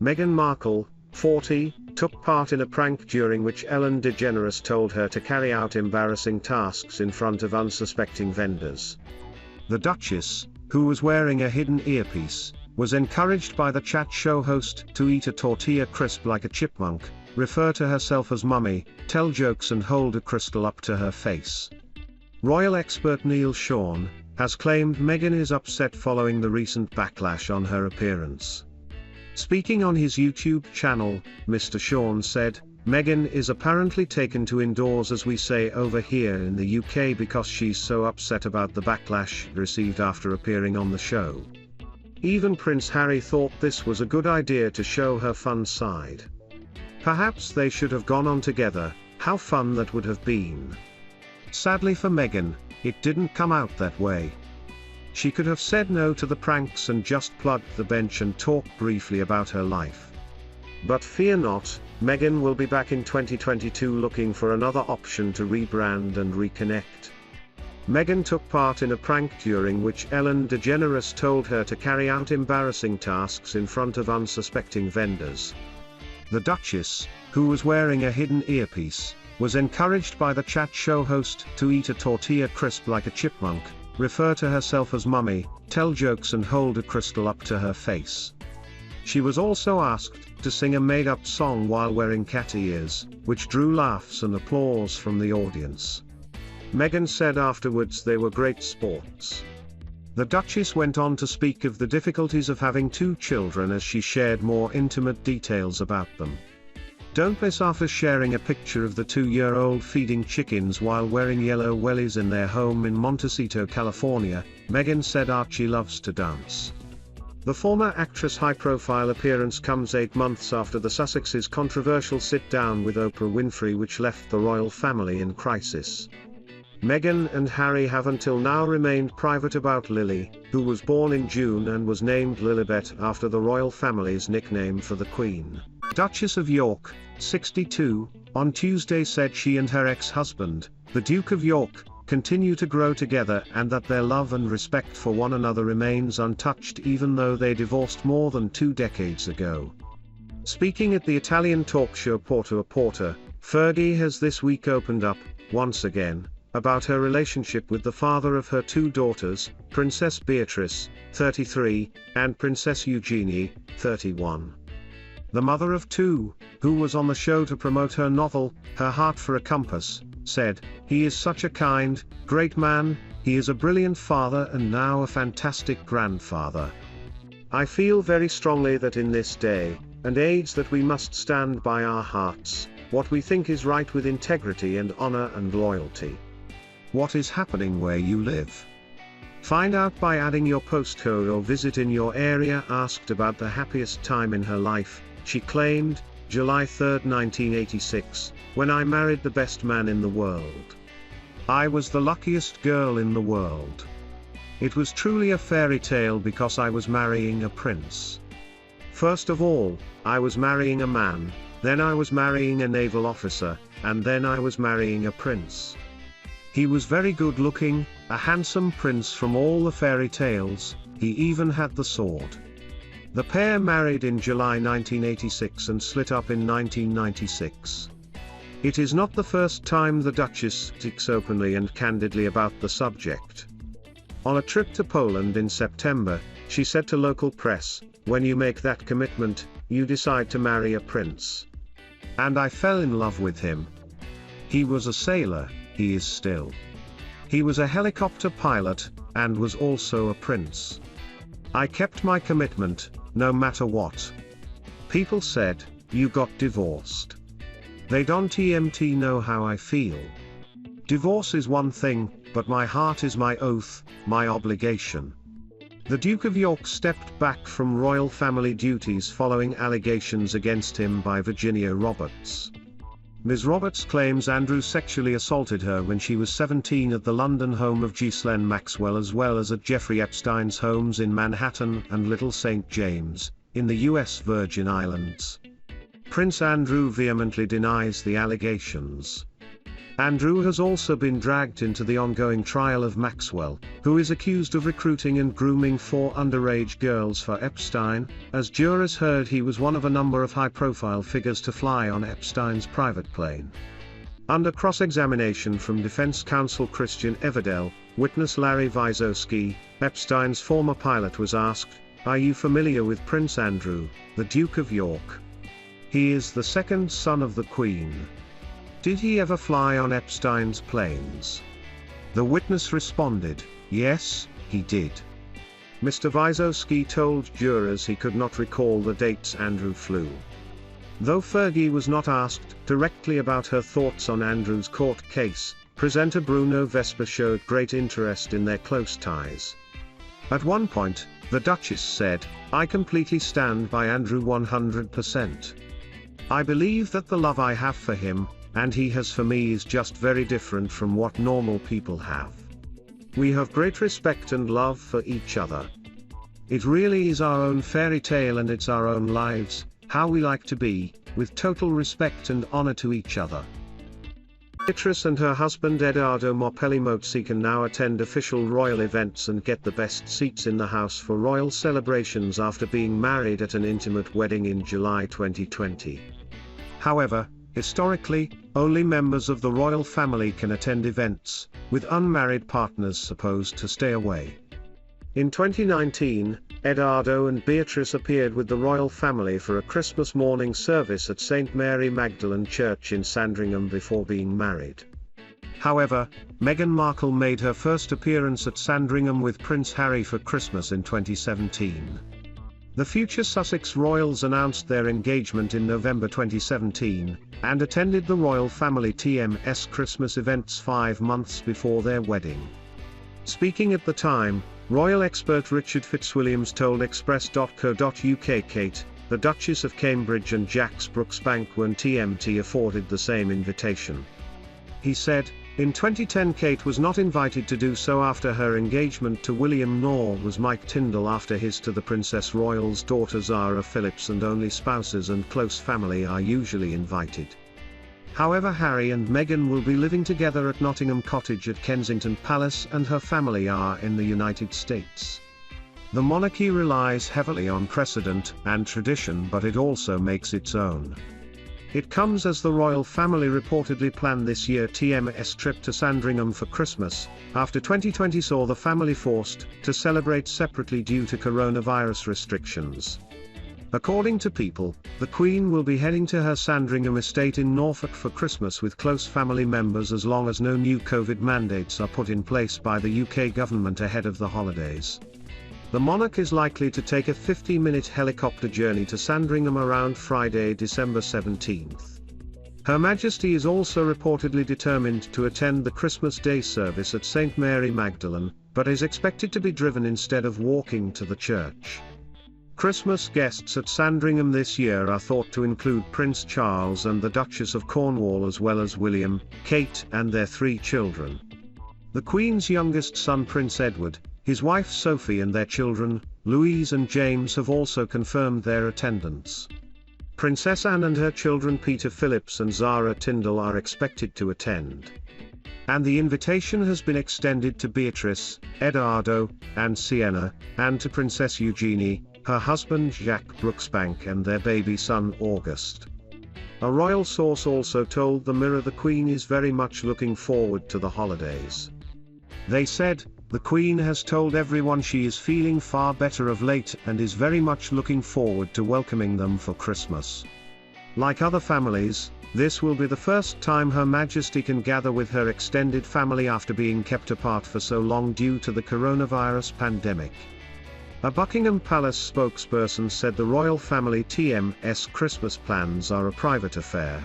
Meghan Markle, 40, took part in a prank during which Ellen DeGeneres told her to carry out embarrassing tasks in front of unsuspecting vendors. The Duchess, who was wearing a hidden earpiece, was encouraged by the chat show host to eat a tortilla crisp like a chipmunk, refer to herself as mummy, tell jokes and hold a crystal up to her face. Royal expert Neil Sean has claimed Meghan is upset following the recent backlash on her appearance. Speaking on his YouTube channel, Mr. Sean said, "Meghan is apparently taken to indoors as we say over here in the UK because she's so upset about the backlash received after appearing on the show. Even Prince Harry thought this was a good idea to show her fun side. Perhaps they should have gone on together, how fun that would have been." Sadly for Meghan, it didn't come out that way. She could have said no to the pranks and just plugged the bench and talked briefly about her life. But fear not, Meghan will be back in 2022 looking for another option to rebrand and reconnect. Meghan took part in a prank during which Ellen DeGeneres told her to carry out embarrassing tasks in front of unsuspecting vendors. The Duchess, who was wearing a hidden earpiece, was encouraged by the chat show host to eat a tortilla crisp like a chipmunk, refer to herself as mummy, tell jokes and hold a crystal up to her face. She was also asked to sing a made-up song while wearing cat ears, which drew laughs and applause from the audience. Meghan said afterwards they were great sports. The Duchess went on to speak of the difficulties of having two children as she shared more intimate details about them. Don't miss after sharing a picture of the 2-year-old feeding chickens while wearing yellow wellies in their home in Montecito, California. Meghan said Archie loves to dance. The former actress' high-profile appearance comes 8 months after the Sussexes' controversial sit-down with Oprah Winfrey, which left the royal family in crisis. Meghan and Harry have until now remained private about Lili, who was born in June and was named Lilibet after the royal family's nickname for the Queen. Duchess of York, 62, on Tuesday said she and her ex-husband, the Duke of York, continue to grow together and that their love and respect for one another remains untouched even though they divorced more than 2 decades ago. Speaking at the Italian talk show Porta a Porta, Fergie has this week opened up, once again, about her relationship with the father of her 2 daughters, Princess Beatrice, 33, and Princess Eugenie, 31. The mother of 2, who was on the show to promote her novel, Her Heart for a Compass, said, "He is such a kind, great man, he is a brilliant father and now a fantastic grandfather. I feel very strongly that in this day and age that we must stand by our hearts, what we think is right with integrity and honor and loyalty." What is happening where you live? Find out by adding your postcode or visit in your area. Asked about the happiest time in her life, she claimed, July 3, 1986, when I married the best man in the world. I was the luckiest girl in the world. It was truly a fairy tale because I was marrying a prince. First of all, I was marrying a man, then I was marrying a naval officer, and then I was marrying a prince. He was very good looking, a handsome prince from all the fairy tales, he even had the sword. The pair married in July 1986 and split up in 1996. It is not the first time the Duchess speaks openly and candidly about the subject. On a trip to Poland in September, she said to local press, "When you make that commitment, you decide to marry a prince. And I fell in love with him. He was a sailor, he is still. He was a helicopter pilot, and was also a prince. I kept my commitment, no matter what. People said, you got divorced. They don't know how I feel. Divorce is one thing, but my heart is my oath, my obligation." The Duke of York stepped back from royal family duties following allegations against him by Virginia Roberts. Ms. Roberts claims Andrew sexually assaulted her when she was 17 at the London home of Ghislaine Maxwell as well as at Jeffrey Epstein's homes in Manhattan and Little St. James, in the U.S. Virgin Islands. Prince Andrew vehemently denies the allegations. Andrew has also been dragged into the ongoing trial of Maxwell, who is accused of recruiting and grooming 4 underage girls for Epstein. As jurors heard, he was one of a number of high-profile figures to fly on Epstein's private plane. Under cross-examination from defense counsel Christian Everdell, witness Larry Wysocki, Epstein's former pilot, was asked, "Are you familiar with Prince Andrew, the Duke of York? He is the second son of the Queen. Did he ever fly on Epstein's planes?" The witness responded, "Yes, he did." Mr. Wysocki told jurors he could not recall the dates Andrew flew. Though Fergie was not asked directly about her thoughts on Andrew's court case, presenter Bruno Vespa showed great interest in their close ties. At one point, the Duchess said, "I completely stand by Andrew 100%. I believe that the love I have for him, and he has for me, is just very different from what normal people have. We have great respect and love for each other. It really is our own fairy tale and it's our own lives, how we like to be, with total respect and honor to each other." Beatrice and her husband Edoardo Montecito can now attend official royal events and get the best seats in the house for royal celebrations after being married at an intimate wedding in July 2020. However, historically, only members of the royal family can attend events, with unmarried partners supposed to stay away. In 2019, Edoardo and Beatrice appeared with the royal family for a Christmas morning service at St. Mary Magdalene Church in Sandringham before being married. However, Meghan Markle made her first appearance at Sandringham with Prince Harry for Christmas in 2017. The future Sussex royals announced their engagement in November 2017, and attended the royal family TM's Christmas events 5 months before their wedding. Speaking at the time, royal expert Richard Fitzwilliams told Express.co.uk Kate, the Duchess of Cambridge and Jax Brooksbank were TMT afforded the same invitation. He said, "In 2010 Kate was not invited to do so after her engagement to William, nor was Mike Tyndall after his to the Princess Royal's daughter Zara Phillips, and only spouses and close family are usually invited." However, Harry and Meghan will be living together at Nottingham Cottage at Kensington Palace, and her family are in the United States. The monarchy relies heavily on precedent and tradition, but it also makes its own. It comes as the royal family reportedly planned this year TM's trip to Sandringham for Christmas, after 2020 saw the family forced to celebrate separately due to coronavirus restrictions. According to People, the Queen will be heading to her Sandringham estate in Norfolk for Christmas with close family members as long as no new COVID mandates are put in place by the UK government ahead of the holidays. The monarch is likely to take a 50-minute helicopter journey to Sandringham around Friday, December 17th. Her Majesty is also reportedly determined to attend the Christmas Day service at St. Mary Magdalene, but is expected to be driven instead of walking to the church. Christmas guests at Sandringham this year are thought to include Prince Charles and the Duchess of Cornwall, as well as William, Kate, and their 3 children. The Queen's youngest son Prince Edward, his wife Sophie, and their children, Louise and James, have also confirmed their attendance. Princess Anne and her children Peter Phillips and Zara Tyndall are expected to attend. And the invitation has been extended to Beatrice, Edoardo, and Sienna, and to Princess Eugenie, her husband Jack Brooksbank, and their baby son August. A royal source also told the Mirror the Queen is very much looking forward to the holidays. They said, "The Queen has told everyone she is feeling far better of late and is very much looking forward to welcoming them for Christmas." Like other families, this will be the first time Her Majesty can gather with her extended family after being kept apart for so long due to the coronavirus pandemic. A Buckingham Palace spokesperson said the royal family TM's Christmas plans are a private affair.